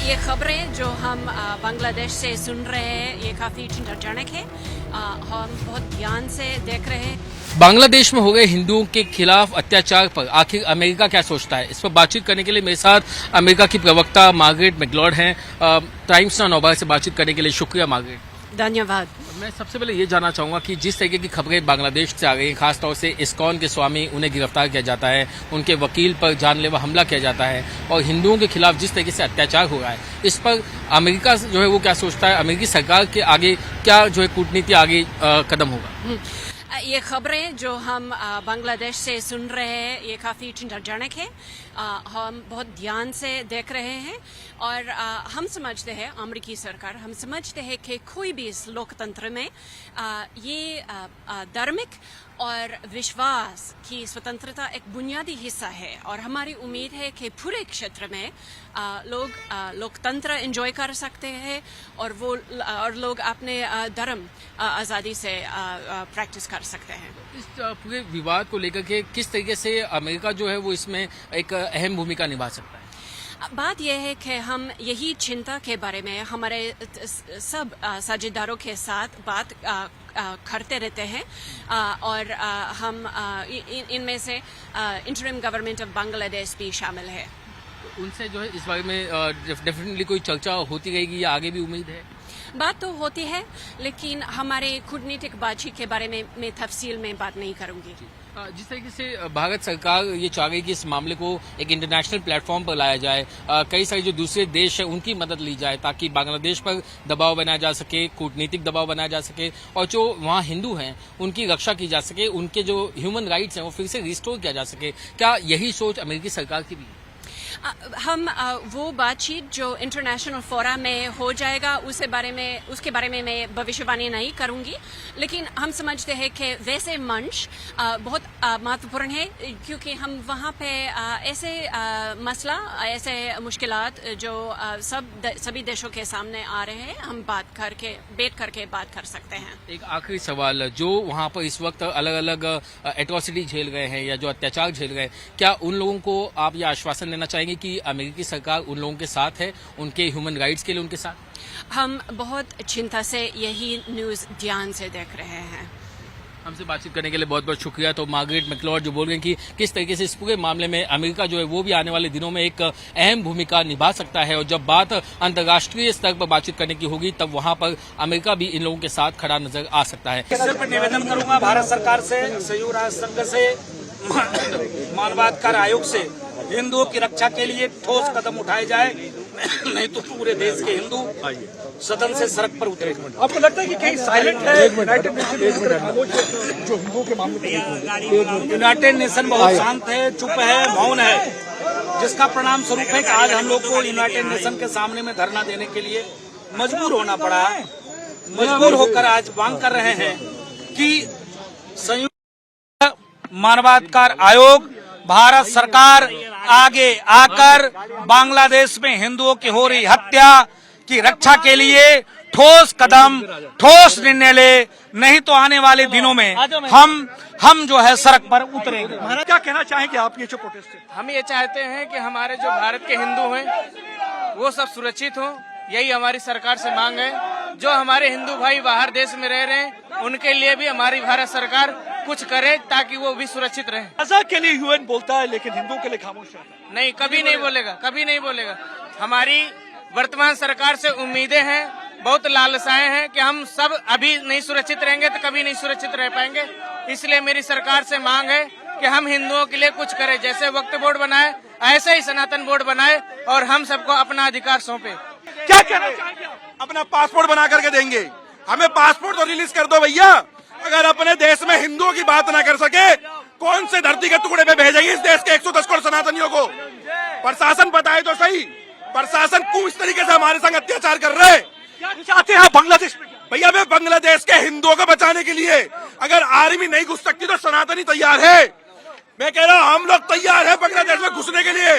ये खबरें जो हम बांग्लादेश से सुन रहे हैं ये काफ़ी चिंताजनक है। हम बहुत ध्यान से देख रहे हैं। बांग्लादेश में हो गए हिंदुओं के खिलाफ अत्याचार पर आखिर अमेरिका क्या सोचता है, इस पर बातचीत करने के लिए मेरे साथ अमेरिका की प्रवक्ता मार्गरेट मैकलॉड हैं। टाइम्स नाउ नौबार से बातचीत करने के लिए शुक्रिया मार्गरेट। धन्यवाद। मैं सबसे पहले ये जानना चाहूंगा कि जिस तरीके की खबरें बांग्लादेश से आ गई, खासतौर से इस्कॉन के स्वामी उन्हें गिरफ्तार किया जाता है, उनके वकील पर जानलेवा हमला किया जाता है और हिंदुओं के खिलाफ जिस तरीके से अत्याचार हो रहा है, इस पर अमेरिका जो है वो क्या सोचता है, अमेरिकी सरकार के आगे क्या जो है कूटनीति आगे कदम होगा? ये खबरें जो हम बांग्लादेश से सुन रहे हैं ये काफ़ी चिंताजनक है। हम बहुत ध्यान से देख रहे हैं और हम समझते हैं, अमेरिकी सरकार हम समझते हैं कि कोई भी इस लोकतंत्र में ये धार्मिक और विश्वास की स्वतंत्रता एक बुनियादी हिस्सा है और हमारी उम्मीद है कि पूरे क्षेत्र में लोग लोकतंत्र एंजॉय कर सकते हैं और लोग अपने धर्म आज़ादी से प्रैक्टिस कर सकते हैं। इस पूरे विवाद को लेकर के किस तरीके से अमेरिका जो है वो इसमें एक अहम भूमिका निभा सकता है? बात यह है कि हम यही चिंता के बारे में हमारे सब साझेदारों के साथ बात करते रहते हैं और हम इनमें से इंटरिम गवर्नमेंट ऑफ बांग्लादेश भी शामिल है। उनसे जो है इस बारे में डेफिनेटली कोई चर्चा होती रहेगी या आगे भी उम्मीद है? बात तो होती है, लेकिन हमारे कूटनीतिक बातचीत के बारे में मैं तफसील में बात नहीं करूंगी। जिस तरीके से भारत सरकार ये चाह रही है कि इस मामले को एक इंटरनेशनल प्लेटफॉर्म पर लाया जाए, कई सारे जो दूसरे देश हैं उनकी मदद ली जाए ताकि बांग्लादेश पर दबाव बनाया जा सके, कूटनीतिक दबाव बनाया जा सके और जो वहाँ हिंदू हैं उनकी रक्षा की जा सके, उनके जो ह्यूमन राइट्स हैं वो फिर से रिस्टोर किया जा सके। क्या यही सोच अमेरिकी सरकार की भी है? हम वो बातचीत जो इंटरनेशनल फोरम में हो जाएगा उसके बारे में मैं भविष्यवाणी नहीं करूंगी, लेकिन हम समझते हैं कि वैसे मंच बहुत महत्वपूर्ण है क्योंकि हम वहाँ पे ऐसे मसला, ऐसे मुश्किलात जो सभी देशों के सामने आ रहे हैं, हम बैठ करके बात कर सकते हैं। एक आखिरी सवाल, जो वहाँ पर इस वक्त अलग अलग एट्रोसिटी झेल रहे हैं या जो अत्याचार झेल रहे हैं, क्या उन लोगों को आप ये आश्वासन देना चाहेंगे कि अमेरिकी सरकार उन लोगों के साथ है, उनके ह्यूमन राइट्स के लिए उनके साथ? हम बहुत चिंता से यही न्यूज़ ध्यान से देख रहे हैं। हमसे बातचीत करने के लिए बहुत बहुत शुक्रिया। तो मार्गरेट मैकलॉड जो बोल रहे हैं कि किस तरीके से इस पूरे मामले में अमेरिका जो है वो भी आने वाले दिनों में एक अहम भूमिका निभा सकता है और जब बात अंतर्राष्ट्रीय स्तर पर बातचीत करने की होगी तब वहां पर अमेरिका भी इन लोगों के साथ खड़ा नजर आ सकता है। सिर्फ निवेदन करूंगा भारत सरकार से, संयुक्त राष्ट्र संघ से, मानवाधिकार आयोग से हिंदुओं की रक्षा के लिए ठोस कदम उठाए जाए, नहीं तो पूरे देश के हिंदू सदन से सड़क पर उतरेंगे। आपको लगता है कि कहीं साइलेंट है यूनाइटेड नेशन जो हिंदुओं के मामले में? यूनाइटेड नेशन बहुत शांत है, चुप है, मौन है, जिसका परिणाम स्वरूप है कि आज हम लोग को यूनाइटेड नेशन के सामने में धरना देने के लिए मजबूर होना पड़ा। मजबूर होकर आज मांग कर रहे हैं कि संयुक्त मानवाधिकार आयोग, भारत सरकार आगे आकर बांग्लादेश में हिंदुओं की हो रही हत्या की रक्षा के लिए ठोस कदम, ठोस निर्णय ले, नहीं तो आने वाले दिनों में हम जो है सड़क पर उतरेंगे। महाराज क्या कहना चाहेंगे आप ये जो प्रोटेस्ट है? हम ये चाहते हैं कि हमारे जो भारत के हिंदू हैं वो सब सुरक्षित हों, यही हमारी सरकार से मांग है। जो हमारे हिंदू भाई बाहर देश में रह रहे हैं उनके लिए भी हमारी भारत सरकार कुछ करे ताकि वो भी सुरक्षित रहे। गाजा के लिए यूएन बोलता है लेकिन हिंदुओं के लिए खामोश है। नहीं, कभी नहीं बोलेगा, कभी नहीं बोलेगा। हमारी वर्तमान सरकार से उम्मीदें हैं, बहुत लालसाएं हैं कि हम सब अभी नहीं सुरक्षित रहेंगे तो कभी नहीं सुरक्षित रह पाएंगे। इसलिए मेरी सरकार से मांग है कि हम हिंदुओं के लिए कुछ करें, जैसे वक्फ बोर्ड बनाए ऐसे ही सनातन बोर्ड बनाए और हम सबको अपना अधिकार सौंपे। क्या कहना चाहेंगे आप? अपना पासपोर्ट बना करके देंगे, हमें पासपोर्ट तो रिलीज कर दो भैया। अगर अपने देश में हिंदुओं की बात ना कर सके, कौन से धरती के टुकड़े पे भेजेंगे इस देश के 110 करोड़ सनातनियों को? प्रशासन बताए तो सही, प्रशासन क्यों इस तरीके से हमारे संग अत्याचार कर रहे? क्या चाहते हैं बांग्लादेश में? भैया मैं बांग्लादेश के हिंदुओं को बचाने के लिए अगर आर्मी नहीं घुस सकती तो सनातनी तैयार है। मैं कह रहा हूँ हम लोग तैयार है बांग्लादेश में घुसने के लिए।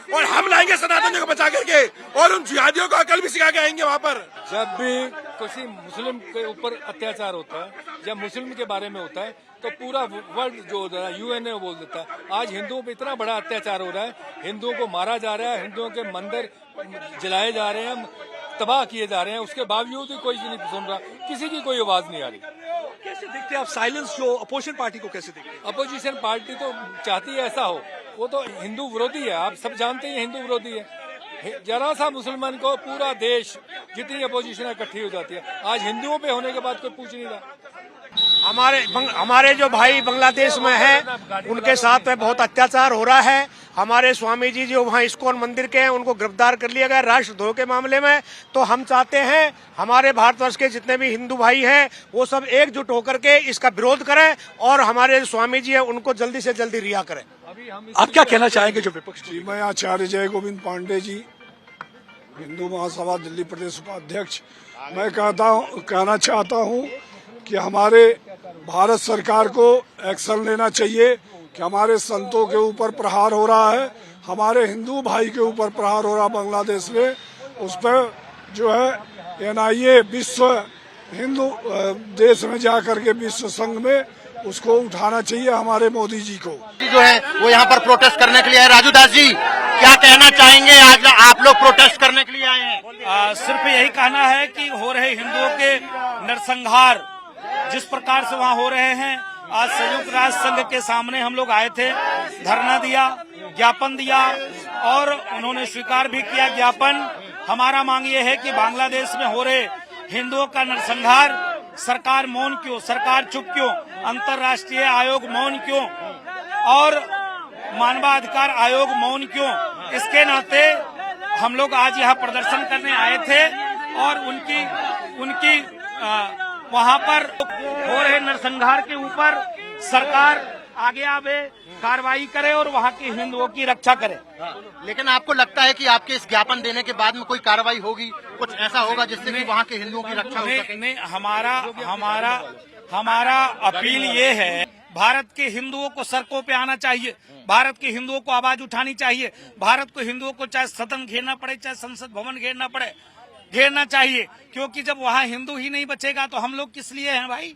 और हम लाएंगे सनातनियों को बचा करके और उन जिहादियों को अकल भी सिखा के आएंगे वहाँ पर। जब भी किसी मुस्लिम के ऊपर अत्याचार होता है, जब मुस्लिम के बारे में होता है, तो पूरा वर्ल्ड जो होता है यूएनए बोल देता है। आज हिंदुओं पे इतना बड़ा अत्याचार हो रहा है, हिंदुओं को मारा जा रहा है, हिंदुओं के मंदिर जलाए जा रहे हैं, तबाह किए जा रहे हैं, उसके बावजूद भी कोई नहीं सुन रहा, किसी की कोई आवाज नहीं आ रही। कैसे देखते हैं आप साइलेंस जो अपोजिशन पार्टी को कैसे देखते हैं? अपोजिशन पार्टी तो चाहती है ऐसा हो, वो तो हिंदू विरोधी है, आप सब जानते हैं हिंदू विरोधी है। जरा सा मुसलमान को पूरा देश जितनी अपोजिशन इकट्ठी हो जाती है, आज हिंदुओं पे होने के बाद कोई पूछ नहीं रहा। हमारे जो भाई बांग्लादेश में हैं उनके साथ में बहुत अत्याचार हो रहा है। हमारे स्वामी जी जो वहाँ इस्कॉन मंदिर के हैं उनको गिरफ्तार कर लिया गया राष्ट्रद्रोह के मामले में। तो हम चाहते हैं हमारे भारतवर्ष के जितने भी हिंदू भाई हैं वो सब एकजुट होकर के इसका विरोध करें और हमारे स्वामी जी हैं उनको जल्दी से जल्दी रिहा करें। आप क्या कहना चाहेंगे जो विपक्ष? जी, मैं आचार्य जय गोविंद पांडे जी, हिंदू महासभा दिल्ली प्रदेश उपाध्यक्ष। मैं कहना चाहता हूँ कि हमारे भारत सरकार को एक्शन लेना चाहिए कि हमारे संतों के ऊपर प्रहार हो रहा है, हमारे हिंदू भाई के ऊपर प्रहार हो रहा है बांग्लादेश में, उस पर जो है NIA विश्व हिंदू देश में जाकर के विश्व संघ में उसको उठाना चाहिए हमारे मोदी जी को। जो है वो यहाँ पर प्रोटेस्ट करने के लिए आए। राजू दास जी क्या कहना चाहेंगे, आज आप लोग प्रोटेस्ट करने के लिए आए हैं? सिर्फ यही कहना है कि हो रहे हिंदुओं के नरसंहार जिस प्रकार से वहाँ हो रहे हैं, आज संयुक्त राष्ट्र संघ के सामने हम लोग आए थे, धरना दिया, ज्ञापन दिया और उन्होंने स्वीकार भी किया ज्ञापन। हमारा मांग ये है कि बांग्लादेश में हो रहे हिंदुओं का नरसंहार सरकार मौन क्यों, सरकार चुप क्यों, अंतर्राष्ट्रीय आयोग मौन क्यों और मानवाधिकार आयोग मौन क्यों? इसके नाते हम लोग आज यहाँ प्रदर्शन करने आए थे और उनकी वहाँ पर हो रहे नरसंहार के ऊपर सरकार आगे आवे, कार्रवाई करे और वहाँ के हिंदुओं की रक्षा करे। लेकिन आपको लगता है कि आपके इस ज्ञापन देने के बाद में कोई कार्रवाई होगी, कुछ ऐसा होगा जिससे कि वहाँ के हिंदुओं की रक्षा हो सके? नहीं, हमारा अपील ये है, भारत के हिंदुओं को सड़कों पे आना चाहिए, भारत के हिंदुओं को आवाज उठानी चाहिए, भारत को हिंदुओं को चाहे सदन घेरना पड़े, चाहे संसद भवन घेरना पड़े, घेरना चाहिए। क्योंकि जब वहाँ हिंदू ही नहीं बचेगा तो हम लोग किस लिए हैं भाई?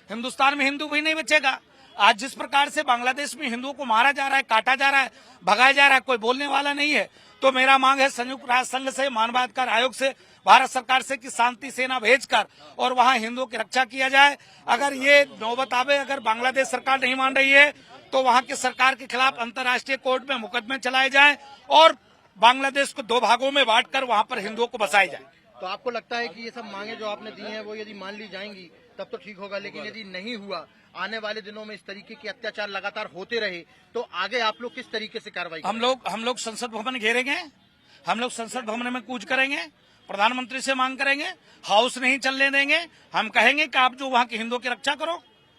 हिंदुस्तान में हिंदू भी नहीं बचेगा। आज जिस प्रकार से बांग्लादेश में हिंदुओं को मारा जा रहा है, काटा जा रहा है, भगाया जा रहा है, कोई बोलने वाला नहीं है। तो मेरा मांग है संयुक्त राष्ट्र संघ से, मानवाधिकार आयोग से, भारत सरकार से कि शांति सेना भेजकर और वहाँ हिंदुओं की रक्षा किया जाए। अगर ये नौबत आवे, अगर बांग्लादेश सरकार नहीं मान रही है तो वहाँ की सरकार के खिलाफ अंतर्राष्ट्रीय कोर्ट में मुकदमे चलाए जाएं और बांग्लादेश को दो भागों में बांटकर वहाँ पर हिंदुओं को बसाया जाए। तो आपको लगता है कि ये सब मांगे जो आपने दी हैं वो यदि मान ली जाएंगी तब तो ठीक होगा, लेकिन यदि नहीं हुआ, आने वाले दिनों में इस तरीके के अत्याचार लगातार होते रहे तो आगे आप लोग किस तरीके से कार्रवाई? हम लोग संसद भवन घेरेंगे, हम लोग संसद भवन में कूच करेंगे, प्रधानमंत्री से मांग करेंगे, हाउस नहीं चलने देंगे। हम कहेंगे कि आप जो वहाँ के हिंदुओं की रक्षा करो।